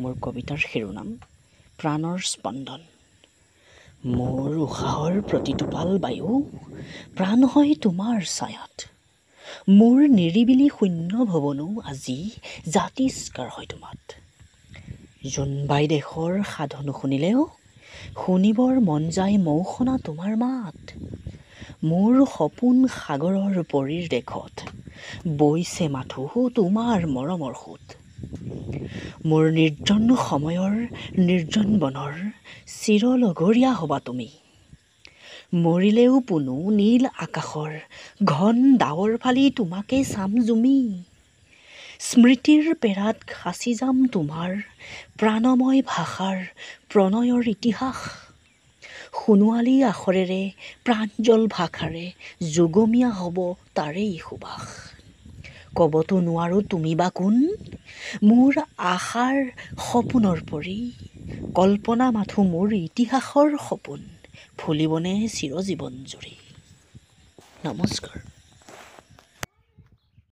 মোৰ কবিতাৰ শিৰোনাম প্ৰাণৰ স্পন্দন। মোৰ উশাহৰ প্ৰতিটোপাল বায়ু প্ৰাণ হয় তোমাৰ ছায়াত। মোৰ নিৰিবিলি শূন্য ভৱনো আজি জাতিষ্কাৰ হয় তোমাত। জোনবাই দেশৰ সাধু নুশুনিলেও শুনিবৰ মন যায় মৌসনা তোমাৰ মাত। মোৰ সপোন সাগৰৰ পৰীৰ দেশত বৈছে মাথো তোমাৰ মৰমৰ সোঁত। মোৰ নিৰ্জন সময়ৰ নিৰ্জন বনৰ চিৰলগৰীয়া হবা তুমি। মৰিলেও পুনো নীল আকাশৰ ঘন ডাৱৰ ফালি তোমাকে চাম জুমি। স্মৃতিৰ পেৰাত সাঁচি যাম তোমাৰ প্ৰাণময় ভাষাৰ প্ৰণয়ৰ ইতিহাস। সোণোৱালী আখৰেৰে প্ৰাঞ্জল ভাষাৰে যুগমীয়া হ'ব তাৰেই সুবাস। ক'বতো নোৱাৰো তুমি বা কোন, মোৰ আশাৰ সপোনৰ পৰি। কল্পনা মাথো মোৰ ইতিহাসৰ সপোন ফুলিবনে চিৰজীৱন জুৰি। নমস্কাৰ।